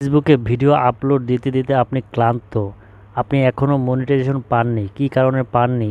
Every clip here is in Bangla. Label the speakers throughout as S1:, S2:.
S1: ফেসবুকে ভিডিও আপলোড দিতে দিতে আপনি ক্লান্ত, আপনি এখনও মনিটাইজেশন পাননি, কী কারণে পাননি?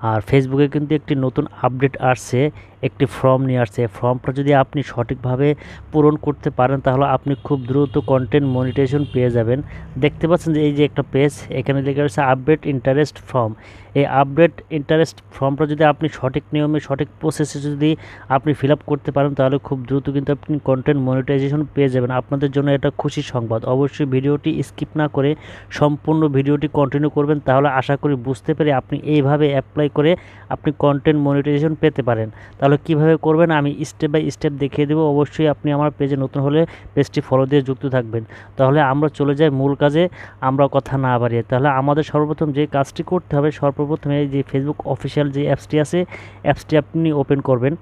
S1: আর ফেসবুকে কিন্তু একটি নতুন আপডেট আসছে, একটি ফর্ম নিয়ে আসছে। ফর্মটা যদি আপনি সঠিকভাবে পূরণ করতে পারেন তাহলে আপনি খুব দ্রুত কন্টেন্ট মনিটাইজেশন পেয়ে যাবেন। দেখতে পাচ্ছেন যে এই যে একটা পেজ, এখানে লেখা রয়েছে আপডেট ইন্টারেস্ট ফর্ম। এই আপডেট ইন্টারেস্ট ফর্মটা যদি আপনি সঠিক নিয়মে সঠিক প্রসেসে যদি আপনি ফিল আপ করতে পারেন তাহলে খুব দ্রুত কিন্তু আপনি কন্টেন্ট মনিটাইজেশন পেয়ে যাবেন। আপনাদের জন্য এটা খুশির সংবাদ। অবশ্যই ভিডিওটি স্কিপ না করে সম্পূর্ণ ভিডিওটি কন্টিনিউ করবেন, তাহলে আশা করি বুঝতে পেরে আপনি এইভাবে অ্যাপ্লাই করে আপনি কন্টেন্ট মনিটাইজেশন পেতে পারেন। তাহলে কিভাবে করবেন আমি স্টেপ বাই স্টেপ দেখিয়ে দেবো। অবশ্যই আপনি আমার পেজে নতুন হলে পেজটি ফলো দিয়ে যুক্ত থাকবেন। তাহলে আমরা চলে যাই মূল কাজে, আমরা কথা না বাড়িয়ে। তাহলে আমাদের সর্বপ্রথম যে কাজটি করতে হবে, সর্বপ্রথমে যে ফেসবুক অফিসিয়াল যে অ্যাপসটি আছে, অ্যাপসটি আপনি ওপেন করবেন।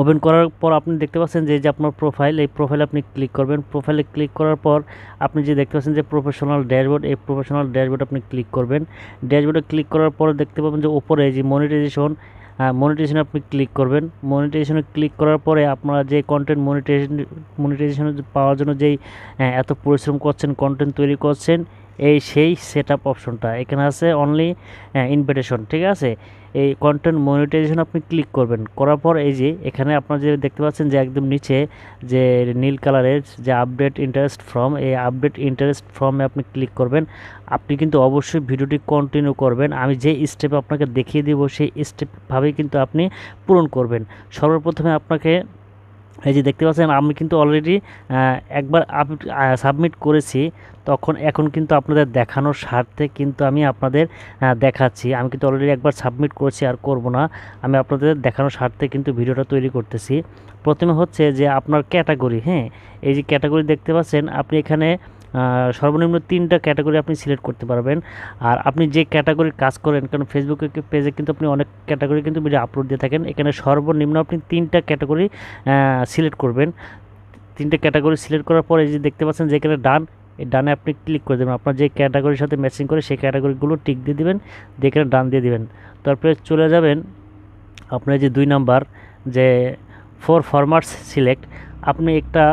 S1: ওপেন করার পর আপনি দেখতে পাচ্ছেন যে আপনার প্রোফাইল, এই প্রোফাইলে আপনি ক্লিক করবেন। প্রোফাইলে ক্লিক করার পর আপনি যে দেখতে পাচ্ছেন যে প্রফেশনাল ড্যাশবোর্ড, এই প্রফেশনাল ড্যাশবোর্ড আপনি ক্লিক করবেন। ড্যাশবোর্ডে ক্লিক করার পর দেখতে পাবেন যে উপরে যে মনিটাইজেশনে আপনি ক্লিক করবেন। মনিটাইজেশনে ক্লিক করার পরে আপনারা যে কন্টেন্ট মনিটাইজেশন পাওয়ার জন্য যেই এত পরিশ্রম করছেন, কন্টেন্ট তৈরি করছেন, সেই সেট আপ অপশনটা এখানে আছে অনলি ইনভিটেশন, ঠিক আছে। এই কন্টেন্ট মনিটাইজেশন আপনি ক্লিক করবেন। করার পর এই যে এখানে আপনারা যে দেখতে পাচ্ছেন যে একদম নিচে যে নীল কালারের যে আপডেট ইন্টারেস্ট ফর্ম, এই আপডেট ইন্টারেস্ট ফর্মে আপনি ক্লিক করবেন। আপনি কিন্তু অবশ্যই ভিডিওটি কন্টিনিউ করবেন। আমি যে স্টেপ আপনাকে দেখিয়ে দিব সেই স্টেপভাবেই কিন্তু আপনি পূরণ করবেন। সর্বপ্রথমে আপনাকে এই যে দেখতে পাচ্ছেন আমি কিন্তু অলরেডি একবার সাবমিট করেছি, এখন কিন্তু আপনাদের দেখানোর স্বার্থে কিন্তু আমি আপনাদের দেখাচ্ছি। আমি কিন্তু অলরেডি একবার সাবমিট করেছি, আর করব না। আমি আপনাদের দেখানোর স্বার্থে কিন্তু ভিডিওটা তৈরি করতেছি। প্রথমে হচ্ছে যে আপনার ক্যাটাগরি, হ্যাঁ, এই যে ক্যাটাগরি দেখতে পাচ্ছেন আপনি এখানে সর্বনিম্ন 3টা ক্যাটাগরি আপনি সিলেক্ট করতে পারবেন। আর আপনি যে ক্যাটাগরির কাজ করেন, কারণ ফেসবুকে পেজে কিন্তু আপনি অনেক ক্যাটাগরি কিন্তু ভিডিও আপলোড দিয়ে থাকেন, এখানে সর্বনিম্ন আপনি 3টা ক্যাটাগরি সিলেক্ট করবেন। 3টে ক্যাটাগরি সিলেক্ট করার পরে যে দেখতে পাচ্ছেন যে এখানে ডান, এই ডানে আপনি ক্লিক করে দেবেন। আপনার যে ক্যাটাগরির সাথে ম্যাচিং করে সেই ক্যাটাগরিগুলো টিক দিয়ে দিবেন, দিয়ে এখানে ডান দিয়ে দিবেন। তারপরে চলে যাবেন আপনার যে 2 নাম্বার যে 4 ফরম্যাটস সিলেক্ট, আপনি একটা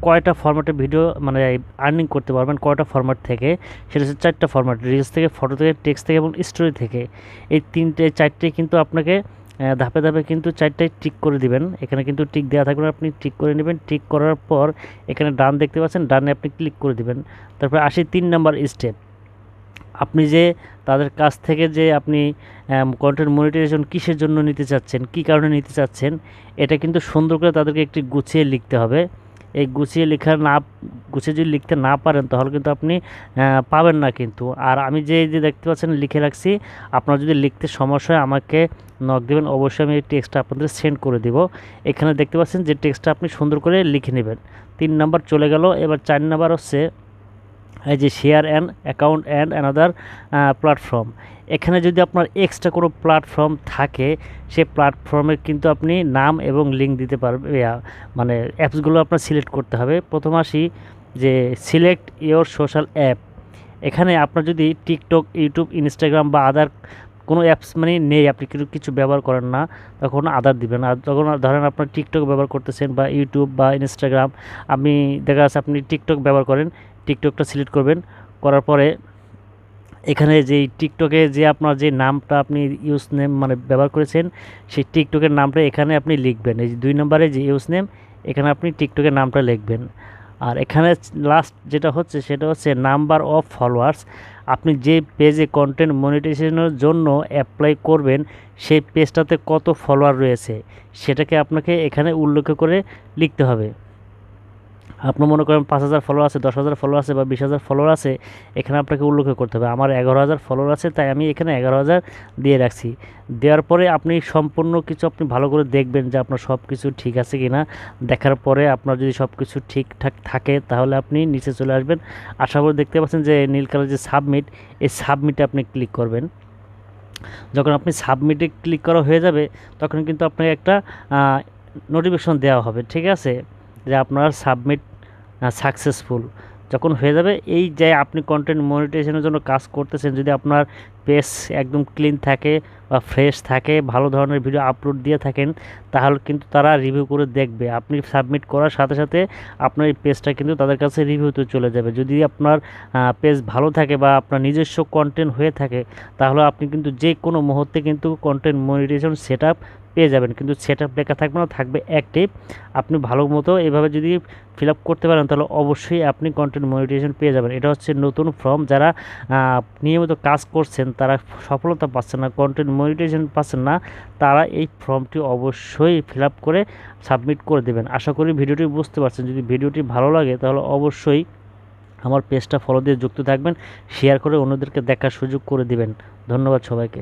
S1: কয়টা ফরম্যাটে ভিডিও মানে আর্নিং করতে পারবেন, কয়টা ফরম্যাট থেকে, সেটা হচ্ছে 4টা ফরম্যাট, রিলস থেকে, ফটো থেকে, টেক্সট থেকে এবং স্টোরি থেকে। এই 4টে কিন্তু আপনাকে ধাপে ধাপে কিন্তু 4টাই টিক করে দিবেন। এখানে কিন্তু টিক দেওয়া থাকবে, আপনি টিক করে নেবেন। টিক করার পর এখানে ডান দেখতে পাচ্ছেন, ডানে আপনি ক্লিক করে দিবেন। তারপরে আসি 3 নাম্বার স্টেপ, আপনি যে তাদের কাছ থেকে যে আপনি কন্টেন্ট মনিটাইজেশন কিসের জন্য নিতে চাচ্ছেন, কী কারণে নিতে চাচ্ছেন, এটা কিন্তু সুন্দর করে তাদেরকে একটি গুছিয়ে লিখতে হবে। এই গুছিয়ে যদি লিখতে না পারেন তাহলে কিন্তু আপনি পাবেন না কিন্তু। আর আমি যে দেখতে পাচ্ছেন লিখে রাখছি, আপনার যদি লিখতে সমস্যা হয় আমাকে নক দেবেন, অবশ্যই আমি এই টেক্সটটা আপনাদের সেন্ড করে দিব। এখানে দেখতে পাচ্ছেন যে টেক্সটটা আপনি সুন্দর করে লিখে নেবেন। 3 নাম্বার চলে গেল। এবার 4 নাম্বার হচ্ছে এই যে share an account and another platform. এখানে যদি আপনার এক্সট্রা কোনো প্ল্যাটফর্ম থাকে, সেই প্ল্যাটফর্মের কিন্তু আপনি নাম এবং লিঙ্ক দিতে পারবে, মানে অ্যাপসগুলো আপনার সিলেক্ট করতে হবে। প্রথম আসি যে সিলেক্ট ইওর সোশ্যাল অ্যাপ। এখানে আপনার যদি টিকটক, ইউটিউব, ইনস্টাগ্রাম বা আদার কোনো অ্যাপস মানে নেই, আপনি কিছু ব্যবহার করেন না, তখন আদার দিবেন। আর যখন ধরেন আপনার টিকটক ব্যবহার করতেছেন বা ইউটিউব বা ইনস্টাগ্রাম, আপনি দেখা যাচ্ছে আপনি টিকটক ব্যবহার করেন, টিকটকটা সিলেক্ট করবেন। করার পরে এখানে যেই টিকটকে যে আপনার যে নামটা আপনি ইউজ নেম মানে ব্যবহার করেছেন, সেই টিকটকের নামটা এখানে আপনি লিখবেন। এই যে 2 নম্বরে যে ইউজ নেম, এখানে আপনি টিকটকের নামটা লিখবেন। আর এখানে লাস্ট যেটা হচ্ছে সেটা হচ্ছে নাম্বার অফ ফলোয়ার্স। আপনি যে পেজে কন্টেন্ট মনিটাইজেশনের জন্য অ্যাপ্লাই করবেন সেই পেজটাতে কত ফলোয়ার রয়েছে সেটাকে আপনাকে এখানে উল্লেখ করে লিখতে হবে। আপনি মনে করেন 5,000 ফলোয়ার আছে, 10,000 ফলোয়ার আছে বা 20,000 ফলোয়ার আছে, এখানে আপনাকে উল্লেখ করতে হবে। আমার 11,000 ফলোয়ার আছে, তাই আমি এখানে 11,000 দিয়ে রাখছি। দেওয়ার পরে আপনি সম্পূর্ণ কিছু আপনি ভালো করে দেখবেন যে আপনার সব কিছু ঠিক আছে কি না। দেখার পরে আপনার যদি সব কিছু ঠিকঠাক থাকে তাহলে আপনি নিচে চলে আসবেন। আশা করি দেখতে পাচ্ছেন যে নীল কালার যে সাবমিট, এই সাবমিটে আপনি ক্লিক করবেন। যখন আপনি সাবমিটে ক্লিক করা হয়ে যাবে তখন কিন্তু আপনাকে একটা নোটিফিকেশন দেওয়া হবে, ঠিক আছে, যে আপনার সাবমিট সাকসেসফুল। যখন হয়ে যাবে, এই যে আপনি কন্টেন্ট মনিটাইজেশনের জন্য কাজ করতেছেন, যদি আপনার পেজ একদম ক্লিন থাকে বা ফ্রেশ থাকে, ভালো ধরনের ভিডিও আপলোড দিয়ে থাকেন, তাহলে কিন্তু তারা রিভিউ করে দেখবে। আপনি সাবমিট করার সাথে সাথে আপনার এই পেজটা কিন্তু তাদের কাছে রিভিউতে চলে যাবে। যদি আপনার পেজ ভালো থাকে বা আপনার নিজস্ব কন্টেন্ট হয়ে থাকে, তাহলে আপনি কিন্তু যে কোনো মুহূর্তে কিন্তু কন্টেন্ট মনিটাইজেশন সেট আপ পেয়ে যাবেন। কিন্তু সেট আপ লেখা থাকবে না, থাকবে অ্যাক্টিভ। আপনি ভালো মতো এভাবে যদি ফিল আপ করতে পারেন, তাহলে অবশ্যই আপনি কন্টেন্ট মনিটাইজেশন পেয়ে যাবেন। এটা হচ্ছে নতুন ফর্ম। যারা নিয়মিত কাজ করছেন, তারা সফলতা পাচ্ছেন না, কন্টেন্ট মনিটাইজেশন পাচ্ছেন না, তারা এই ফর্মটি অবশ্যই ফিল আপ করে সাবমিট করে দেবেন। আশা করি ভিডিওটি বুঝতে পারছেন। যদি ভিডিওটি ভালো লাগে, তাহলে অবশ্যই আমার পেজটা ফলো দিয়ে যুক্ত থাকবেন, শেয়ার করে অন্যদেরকে দেখার সুযোগ করে দিবেন। ধন্যবাদ সবাইকে।